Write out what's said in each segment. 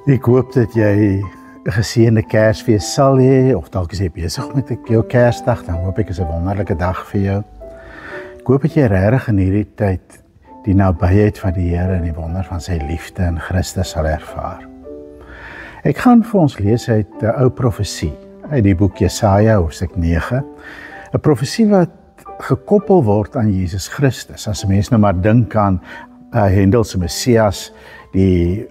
Ek hoop dat jy 'n geseënde Kersfees sal hê, of dalk is jy besig met jou Kersdag, dan hoop ek is 'n wonderlike dag vir jou. Ek hoop dat jy regtig in hierdie tyd die nabyheid van die Here en die wonder van sy liefde in Christus sal ervaar. Ek gaan vir ons lees uit 'n ou profesie, uit die boek Jesaja, hoofstuk 9. 'n Profesie wat gekoppel word aan Jesus Christus. As 'n mens nou maar dink aan Handel se Messias, die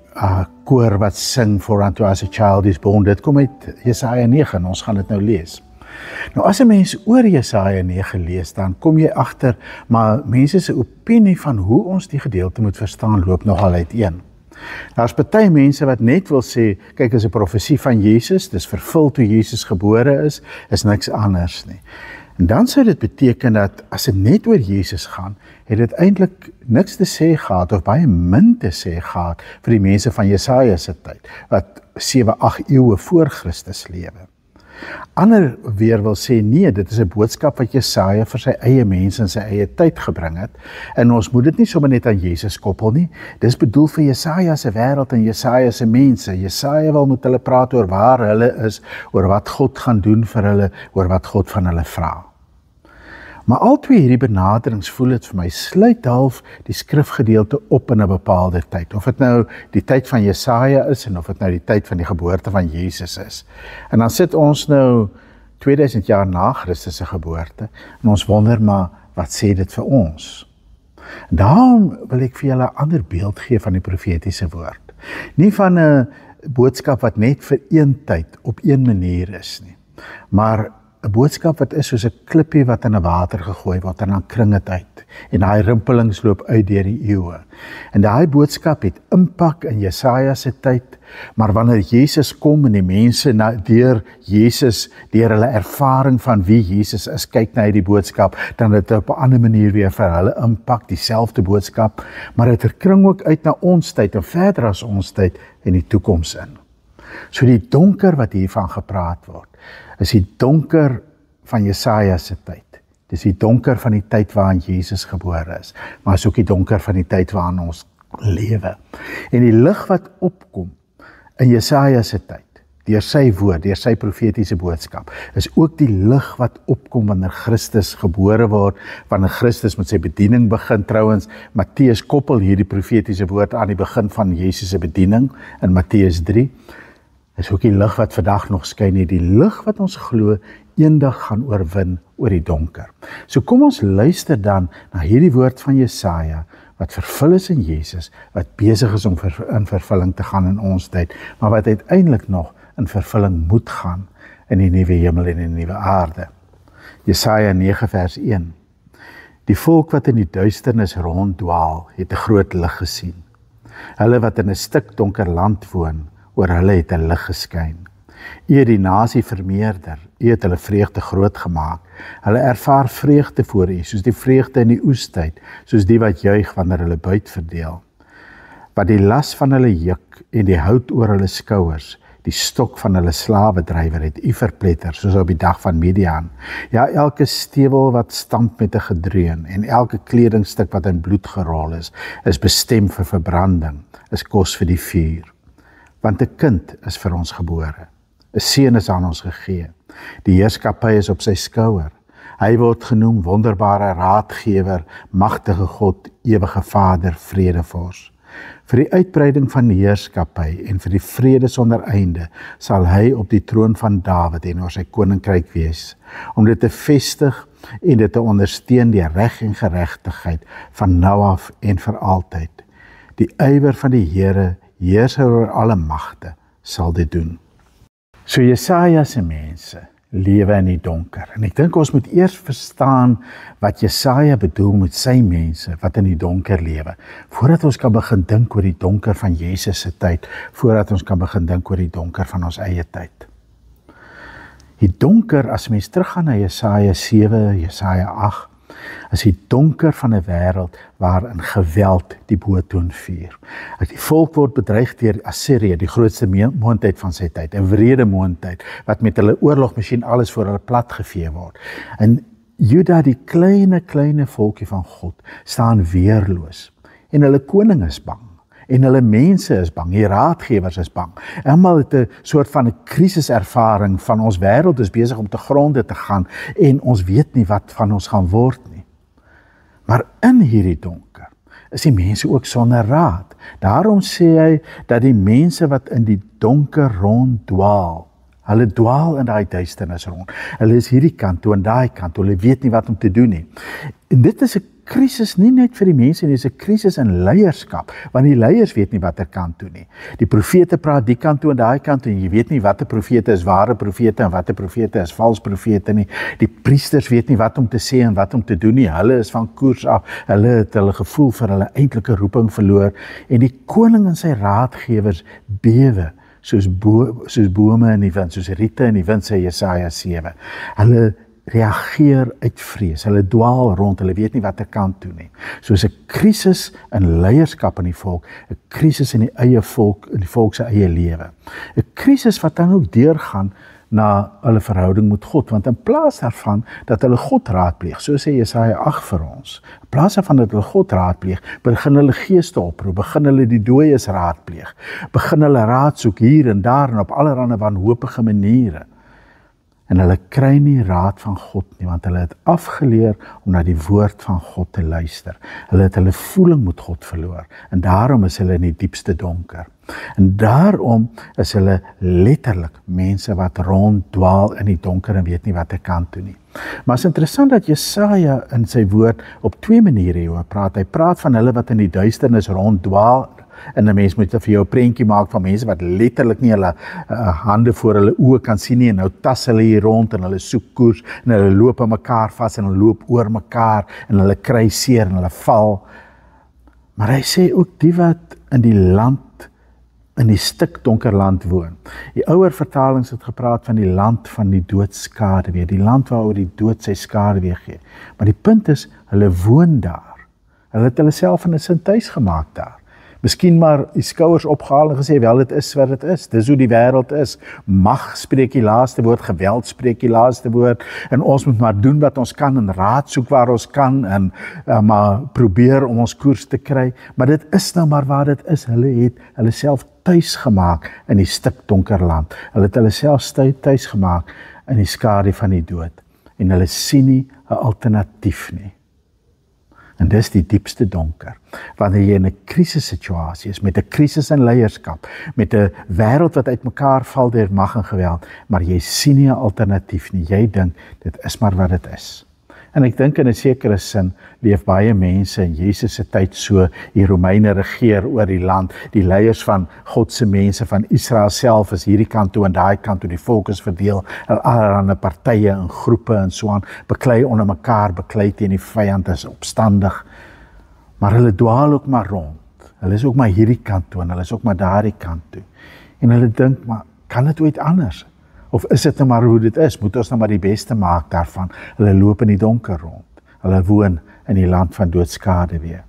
koor wat sing For unto us a child is born, dit kom uit Jesaja 9, en ons gaan dit nou lees. Nou as 'n mens oor Jesaja 9 lees, dan kom jy agter, maar mense se opinie van hoe ons die gedeelte moet verstaan, loop nogal uiteen. Daar's baie mense wat net wil sê, kyk, is 'n profesie van Jesus, dis vervul toe Jesus gebore is niks anders nie. En dan sou dit beteken dat as dit net oor Jesus gaan, het dit eintlik niks te sê gehad, of baie min te sê gehad vir die mense van Jesaja se tyd, wat 7-8 eeue voor Christus lewe. Ander weer wil sê, nee, dit is 'n boodskap wat Jesaja vir sy eie mense in sy eie tyd gebring het, en ons moet dit nie sommer net aan Jesus koppel nie, dit is bedoel vir Jesaja se wêreld en Jesaja se mense. Jesaja wil met hulle praat oor waar hulle is, oor wat God gaan doen vir hulle, oor wat God van hulle vra. Maar al twee hierdie benaderings, voel dit vir my, sluit half die skrifgedeelte op in 'n bepaalde tyd. Of dit nou die tyd van Jesaja is, en of dit nou die tyd van die geboorte van Jesus is. En dan sit ons nou 2000 jaar na Christus se geboorte, en ons wonder maar, wat sê dit vir ons? Daarom wil ek vir julle 'n ander beeld gee van die profetiese woord. Nie van 'n boodskap wat net vir een tyd, op een manier is nie, maar 'n boodskap wat is soos 'n klippie wat in 'n water gegooi word, en dan kring dit uit, en daai rimpelings loop uit deur die eeue. En daai boodskap het impak in Jesaja se tyd, maar wanneer Jesus kom en die mense deur Jesus, deur hulle ervaring van wie Jesus is, kyk na hierdie boodskap, dan het dit op 'n ander manier weer vir hulle impak, dieselfde boodskap, maar dit kring ook uit na ons tyd, en verder as ons tyd, en die toekoms in. So die donker wat hiervan gepraat word, is die donker van Jesaja se tyd. Dis die donker van die tyd waarin Jesus gebore is, maar is ook die donker van die tyd waarin ons lewe. En die lig wat opkom in Jesaja se tyd, deur sy woord, deur sy profetiese boodskap, is ook die lig wat opkom wanneer Christus gebore word, wanneer Christus met sy bediening begin. Trouwens, Matteus koppel hierdie profetiese woord aan die begin van Jesus se bediening in Matteus 3. Is ook die lig wat vandag nog skyn, die lig wat ons glo eendag gaan oorwin oor die donker. So kom ons luister dan na hierdie woord van Jesaja, wat vervul is in Jesus, wat besig is om in vervulling te gaan in ons tyd, maar wat uiteindelik nog in vervulling moet gaan in die nuwe hemel en die nuwe aarde. Jesaja 9 vers 1. Die volk wat in die duisternis ronddwaal, het 'n groot lig gesien. Hulle wat in 'n stuk donker land woon, oor hulle het 'n lig geskyn. U het die nasie vermeerder, u het hulle vreugde groot gemaak. Hulle ervaar vreugde voor u, soos die vreugde in die oestyd, soos die wat juig wanneer hulle buit verdeel. Wat die las van hulle juk en die hout oor hulle skouers, die stok van hulle slawedrywer het u verpletter, soos op die dag van Midian. Ja, elke stewel wat stamp met 'n gedreun, en elke kledingstuk wat in bloed gerol is bestem vir verbranding, is kos vir die vuur. Want 'n kind is vir ons gebore, 'n seun is aan ons gegee, die heerskappy is op sy skouer. Hy word genoem wonderbare raadgewer, magtige God, ewige Vader, vredevors. Vir die uitbreiding van die heerskappy en vir die vrede sonder einde sal hy op die troon van Dawid en oor sy koninkryk wees, om dit te vestig en dit te ondersteun deur reg en geregtigheid van nou af en vir altyd. Die ywer van die Here, heerser oor alle magte, sal dit doen. So Jesaja se mense lewe in die donker. En ek dink ons moet eers verstaan wat Jesaja bedoel met sy mense wat in die donker lewe, voordat ons kan begin dink oor die donker van Jesus se tyd, voordat ons kan begin dink oor die donker van ons eie tyd. Die donker, as mens teruggaan na Jesaja 7, Jesaja 8, is die donker van 'n wêreld waarin geweld die boottoon vuur. Die volk word bedreig deur Assirië, die grootste moondheid van sy tyd, 'n wrede moondheid wat met hulle oorlogmasjien alles voor hulle plat gevee word. En Juda, die kleine volkie van God, staan weerloos. En hulle koning is bang. En hulle mense is bang, die raadgewers is bang. Almal het 'n soort van 'n krisiservaring van ons wêreld is besig om te gronde te gaan en ons weet nie wat van ons gaan word nie. Maar in hierdie donker is die mense ook sonder raad. Daarom sê hy dat die mense wat in die donker ronddwaal, hulle dwaal in daai duisternis rond. Hulle is hierdie kant toe en daai kant toe, hulle weet nie wat om te doen nie. En dit is 'n krisis nie net vir die mense nie, dis 'n krisis in leierskap, want die leiers weet nie watter kant toe nie. Die profete praat die kant toe en daai kant toe en jy weet nie watter profete is ware profete en watter profete is vals profete nie. Die priesters weet nie wat om te sê en wat om te doen nie. Hulle is van koers af. Hulle het hulle gevoel vir hulle eintlike roeping verloor en die koning en sy raadgewers bewe soos bome in die wind, soos riete in die wind, sê Jesaja 7. Hulle reageer uit vrees, hulle dwaal rond, hulle weet nie watter kant toe nie. Soos 'n krisis in leierskap in die volk, 'n krisis in die eie volk, in die volk se eie lewe. 'n Krisis wat dan ook deurgaan na hulle verhouding met God, want in plaas daarvan dat hulle God raadpleeg, so sê Jesaja 8 vir ons, in plaas daarvan dat hulle God raadpleeg, begin hulle geeste oproep, begin hulle die dooies raadpleeg, begin hulle raad soek hier en daar en op allerlei wanhopige maniere. En hulle kry nie raad van God nie, want hulle het afgeleer om na die woord van God te luister. Hulle het hulle voeling met God verloor, en daarom is hulle in die diepste donker. En daarom is hulle letterlik mense wat ronddwaal in die donker en weet nie watter kant toe nie. Maar is interessant dat Jesaja in sy woord op twee maniere hieroor praat. Hy praat van hulle wat in die duisternis ronddwaal, en 'n mens moet vir jou 'n prentjie maak van mense wat letterlik nie hulle hande voor hulle oë kan sien nie, en nou tas hulle hier rond en hulle soek koers en hulle loop aan mekaar vas en hulle loop oor mekaar en hulle kry seer en hulle val. Maar hy sê ook die wat in die land, in die stuk donker land woon. Die ouer vertalings het gepraat van die land van die doodskaduwee, die land waaroor die dood sy skaduwee gee. Maar die punt is, hulle woon daar. Hulle het hulle self in 'n sin tuis gemaak daar. Miskien maar die skouers opgehaal en gesê, wel, dit is wat dit is. Dis hoe die wêreld is. Mag spreek die laaste woord, geweld spreek die laaste woord, en ons moet maar doen wat ons kan en raad soek waar ons kan en maar probeer om ons koers te kry. Maar dit is nou maar waar dit is. Hulle het hulle self tuis gemaak in die stuk donker land. Hulle het hulle self tuis gemaak in die skadu van die dood. En hulle sien nie 'n alternatief nie. En dis die diepste donker. Wanneer jy in 'n krisissituasie is, met 'n krisis in leierskap, met 'n wêreld wat uitmekaar val deur mag en geweld, maar jy sien nie 'n alternatief nie. Jy dink, dit is maar wat dit is. En ek dink in 'n sekere sin leef baie mense in Jesus se tyd so. Die Romeine regeer oor die land. Die leiers van God se mense, van Israel self, is hierdie kant toe en daai kant toe. Die volk is verdeel in allerlei partye en groepe en so aan. Beklei onder mekaar, beklei teen die vyand, is opstandig. Maar hulle dwaal ook maar rond. Hulle is ook maar hierdie kant toe en hulle is ook maar daardie kant toe. En hulle dink, maar kan dit ooit anders? Of is dit nou maar hoe dit is? Moet ons nou maar die beste maak daarvan? Hulle loop in die donker rond. Hulle woon in die land van doodskaduwee.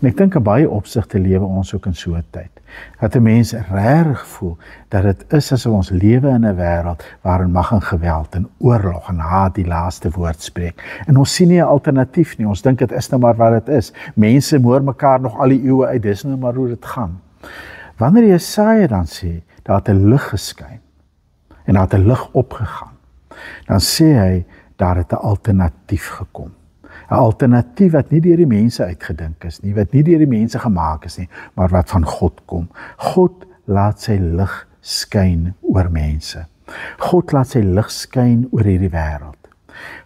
En ek dink in baie opsigte lewe ons ook in so 'n tyd. Dat 'n mens regtig voel dat dit is asof ons lewe in 'n wêreld waarin mag en geweld en oorlog en haat die laaste woord spreek. En ons sien nie 'n alternatief nie. Ons dink dit is nou maar wat dit is. Mense moor mekaar nog al die eeue uit. Dis nou maar hoe dit gaan. Wanneer Jesaja dan sê, daar het 'n lig geskyn en daar het 'n lig opgegaan, dan sê hy, daar het 'n alternatief gekom. 'n Alternatief wat nie deur die mense uitgedink is nie, wat nie deur die mense gemaak is nie, maar wat van God kom. God laat sy lig skyn oor mense. God laat sy lig skyn oor hierdie wêreld.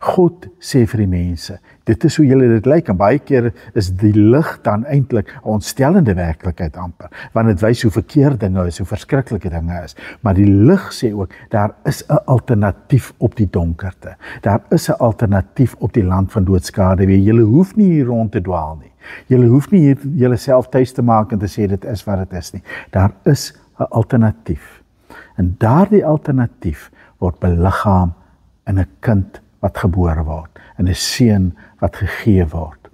God sê vir die mense, dit is hoe julle dit lyk, en baie keer is die lig dan eintlik 'n ontstellende werklikheid amper, want dit wys hoe verkeerd dinge is, hoe verskriklike dinge is. Maar die lig sê ook, daar is 'n alternatief op die donkerte. Daar is 'n alternatief op die land van doodskaduwee. Julle hoef nie hier rond te dwaal nie. Julle hoef nie hier julle self tuis te maak en te sê dit is wat dit is nie. Daar is 'n alternatief. En daardie alternatief word beliggaam in 'n kind wat gebore word, en 'n seun wat gegee word.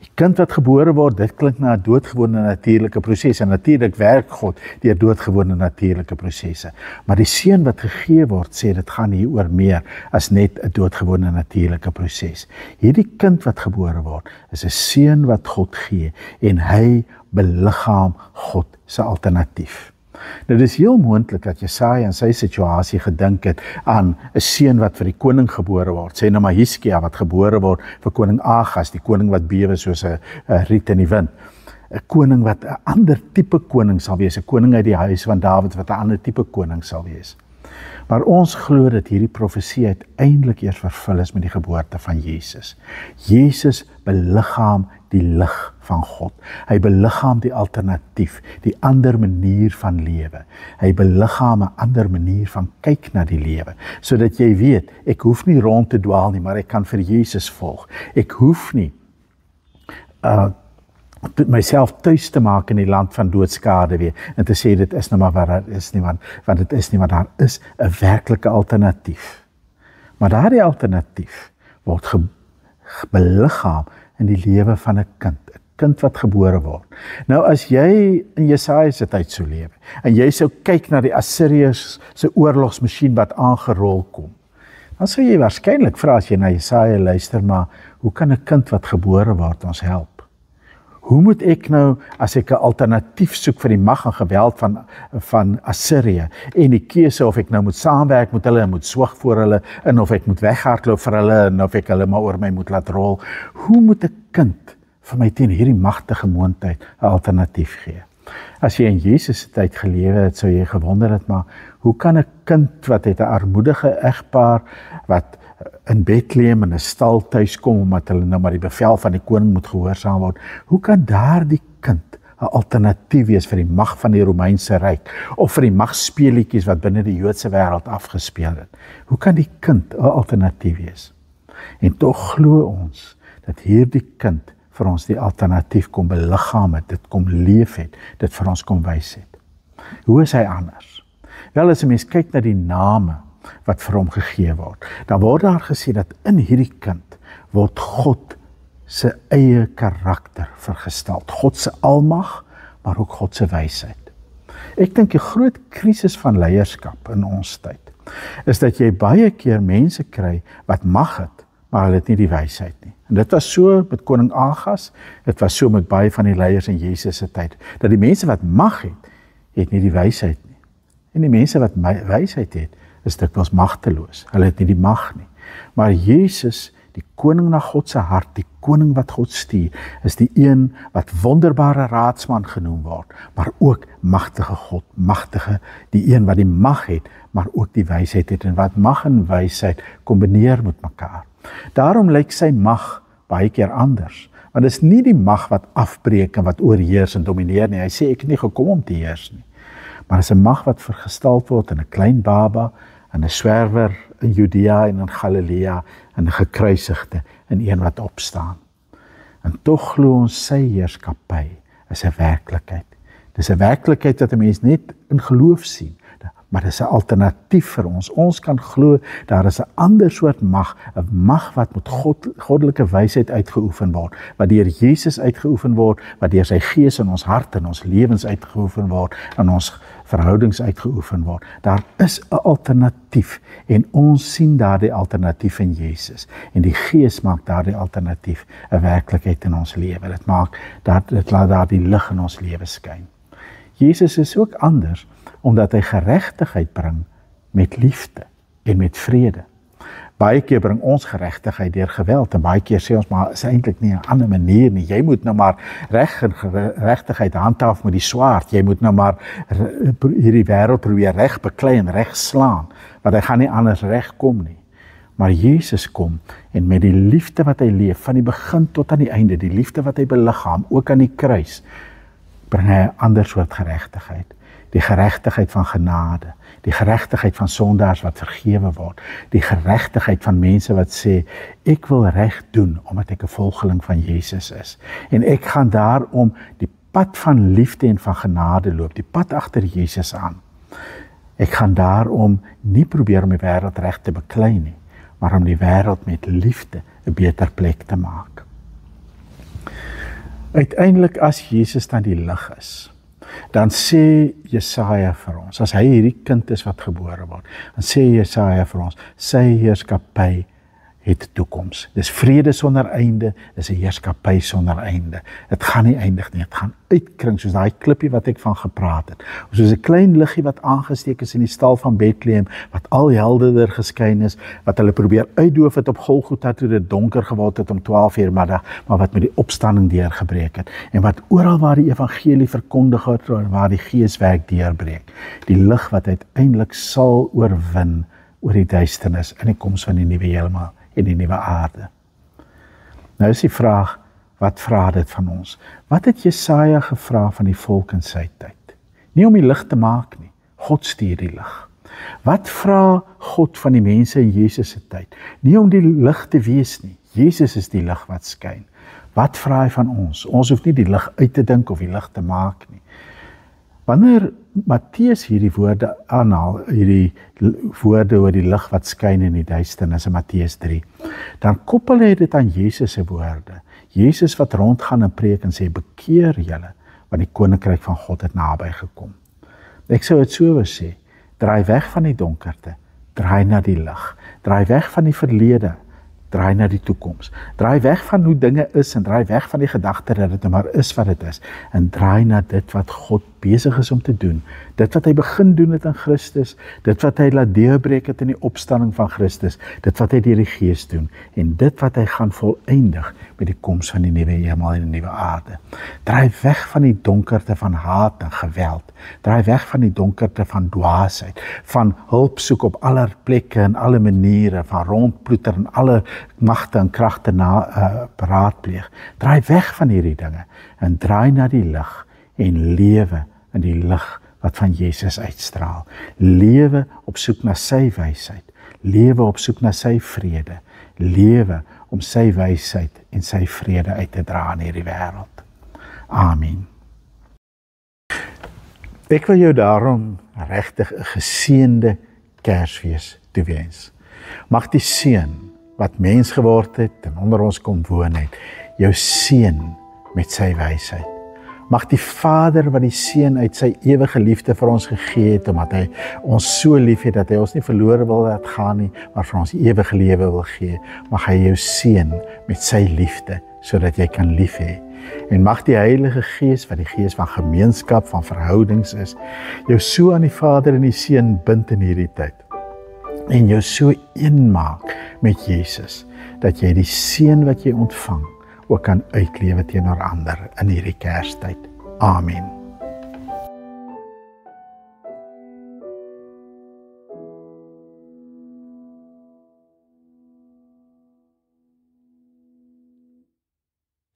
Die kind wat gebore word, dit klink na 'n doodgewone natuurlike proses, en natuurlik werk God deur doodgewone natuurlike prosesse. Maar die seun wat gegee word, sê dit gaan hier oor meer as net 'n doodgewone natuurlike proses. Hierdie kind wat gebore word, is 'n seun wat God gee, en hy beliggaam God se alternatief. Nou dis heel moontlik dat Jesaja in sy situasie gedink het aan 'n seun wat vir die koning gebore word. Sê nou maar Hiskia wat gebore word vir koning Agas, die koning wat bewe soos 'n riet in die wind. 'n Koning wat 'n ander tipe koning sal wees, 'n koning uit die huis van Dawid wat 'n ander tipe koning sal wees. Maar ons glo dat hierdie profesie uiteindelik eers vervul is met die geboorte van Jesus. Jesus beliggaam die lig van God. Hy beliggaam die alternatief, die ander manier van lewe. Hy beliggaam 'n ander manier van kyk na die lewe, sodat jy weet, ek hoef nie rond te dwaal nie, maar ek kan vir Jesus volg. Ek hoef nie myself tuis te maak in die land van doodskade weer, en te sê dit is nou maar wat daar is nie, want dit is nie, maar daar is 'n werklike alternatief. Maar daardie alternatief word beliggaam in die lewe van 'n kind wat gebore word. Nou as jy in Jesaja se tyd sou lewe, en jy sou kyk na die Assiriërs se oorlogsmasjien wat aangerol kom, dan sou jy waarskynlik vra as jy na Jesaja luister, maar hoe kan 'n kind wat gebore word ons help? Hoe moet ek nou, as ek 'n alternatief soek vir die mag en geweld van Assirië, en die keuse of ek nou moet saamwerk met hulle en moet swig voor hulle, en of ek moet weghardloop vir hulle, en of ek hulle maar oor my moet laat rol, hoe moet 'n kind vir my teen hierdie magtige moondheid 'n alternatief gee? As jy in Jesus se tyd gelewe het, sou jy gewonder het, maar hoe kan 'n kind wat uit 'n armoedige egpaar, wat in Bethlehem in 'n stal tuis kom, omdat hulle nou maar die bevel van die koning moet gehoorsaam word, hoe kan daardie kind 'n alternatief wees vir die mag van die Romeinse ryk, of vir die magspeletjies wat binne die Joodse wêreld afgespeel het? Hoe kan die kind 'n alternatief wees? En tog glo ons dat hierdie kind vir ons die alternatief kom beliggaam het, dit kom leef het, dit vir ons kom wys het. Hoe is hy anders? Wel, as 'n mens kyk na die name wat vir hom gegee word, dan word daar gesê dat in hierdie kind word God se eie karakter vergestel. God se almag, maar ook God se wysheid. Ek dink die groot krisis van leierskap in ons tyd is dat jy baie keer mense kry wat mag het, maar hulle het nie die wysheid nie. En dit was so met koning Agas, dit was so met baie van die leiers in Jesus se tyd, dat die mense wat mag het nie die wysheid nie. En die mense wat wysheid het, is dikwels magteloos. Hulle het nie die mag nie. Maar Jesus, die koning na God se hart, die koning wat God stuur, is die een wat wonderbare raadsman genoem word, maar ook magtige God, magtige, die een wat die mag het, maar ook die wysheid het, en wat mag en wysheid kombineer met mekaar. Daarom lyk sy mag baie keer anders, want dit is nie die mag wat afbreek en wat oorheers en domineer nie. Hy sê, ek het nie gekom om te heers nie. Maar dit is 'n mag wat vergestald word in 'n klein baba, in 'n swerwer in Judea en in Galilea, en 'n gekruisigde, en een wat opstaan. En tog glo ons sy heerskappy is 'n werklikheid. Dis 'n werklikheid wat 'n mens net in geloof sien, maar dis 'n alternatief vir ons. Ons kan glo daar is 'n ander soort mag, 'n mag wat met goddelike wysheid uitgeoefen word, wat deur Jesus uitgeoefen word, wat deur sy gees in ons hart en ons lewens uitgeoefen word, en ons verhoudings uitgeoefen word. Daar is 'n alternatief, en ons sien daardie alternatief in Jesus, en die gees maak daardie alternatief 'n werklikheid in ons lewe. Dit laat daardie lig in ons lewe skyn. Jesus is ook anders, omdat hy geregtigheid bring met liefde en met vrede. Baie keer bring ons geregtigheid deur geweld, en baie keer sê ons, maar is eintlik nie 'n ander manier nie. Jy moet nou maar geregtigheid handhaaf met die swaard. Jy moet nou maar hierdie wêreld probeer reg beklei en reg slaan, want hy gaan nie anders reg kom nie. Maar Jesus kom, en met die liefde wat hy leef, van die begin tot aan die einde, die liefde wat hy beliggaam, ook aan die kruis, bring hy 'n ander soort geregtigheid. Die geregtigheid van genade, die geregtigheid van sondaars wat vergewe word, die geregtigheid van mense wat sê, ek wil reg doen, omdat ek 'n volgeling van Jesus is. En ek gaan daarom die pad van liefde en van genade loop, die pad agter Jesus aan. Ek gaan daarom nie probeer om die wêreld reg te beklei nie, maar om die wêreld met liefde 'n beter plek te maak. Uiteindelik as Jesus dan die lig is, dan sê Jesaja vir ons, as hy hierdie kind is wat gebore word, dan sê Jesaja vir ons, sy heerskappy het toekoms. Dis vrede sonder einde, dis 'n heerskappy sonder einde. Dit gaan nie eindig nie, dit gaan uitkring soos daai klippie wat ek van gepraat het. Soos 'n klein liggie wat aangesteek is in die stal van Bethlehem, wat al helderder geskyn is, wat hulle probeer uitdoof het op Golgotha toe dit donker geword het om 12:00 middag, maar wat met die opstanding deurgebreek het en wat oral waar die evangelie verkondig word, waar die Geeswerk deurbreek. Die lig wat uiteindelik sal oorwin oor die duisternis in die koms van die nuwe hemel en die nuwe aarde. Nou is die vraag, wat vra dit van ons? Wat het Jesaja gevra van die volk in sy tyd? Nie om die lig te maak nie, God stuur die lig. Wat vra God van die mense in Jesus se tyd? Nie om die lig te wees nie, Jesus is die lig wat skyn. Wat vra hy van ons? Ons hoef nie die lig uit te dink of die lig te maak nie. Wanneer Matteus hierdie woorde aanhaal, hierdie woorde oor die lig wat skyn in die duisternis in Matteus 3, dan koppel hy dit aan Jesus se woorde. Jesus wat rondgaan en preek en sê, bekeer julle, want die koninkryk van God het naby gekom. Ek sou dit so wou sê, draai weg van die donkerte, draai na die lig, draai weg van die verlede, draai na die toekoms, draai weg van hoe dinge is en draai weg van die gedagte dat dit maar is wat dit is en draai na dit wat God besig is om te doen, dit wat hy begin doen het in Christus, dit wat hy laat deurbreek het in die opstanding van Christus, dit wat hy deur die Gees doen en dit wat hy gaan volëindig met die koms van die nuwe hemel en die nuwe aarde. Draai weg van die donkerte van haat en geweld, draai weg van die donkerte van dwaasheid, van hulp soek op aller plekke en alle maniere, van rondploeter en alle magte en kragte beraadpleeg. Draai weg van hierdie dinge en draai na die lig en lewe in die lig wat van Jesus uitstraal. Lewe op soek na sy wysheid, lewe op soek na sy vrede, lewe om sy wysheid en sy vrede uit te dra in hierdie wêreld. Amen. Ek wil jou daarom regtig 'n geseënde Kersfees toewens. Mag die seën wat mens geword het en onder ons kom woon het, jou seën met sy wysheid. Mag die Vader wat die Seun uit sy ewige liefde vir ons gegee het, omdat hy ons so lief het, dat hy ons nie verlore wil laat gaan nie, maar vir ons ewige lewe wil gee, mag hy jou seën met sy liefde, sodat jy kan lief hê. En mag die Heilige Gees, wat die Gees van gemeenskap, van verhoudings is, jou so aan die Vader en die Seun bind in hierdie tyd. En jou so een maak met Jesus, dat jy die seën wat jy ontvang, ook kan uitlewe teenoor ander in hierdie Kerstyd. Amen.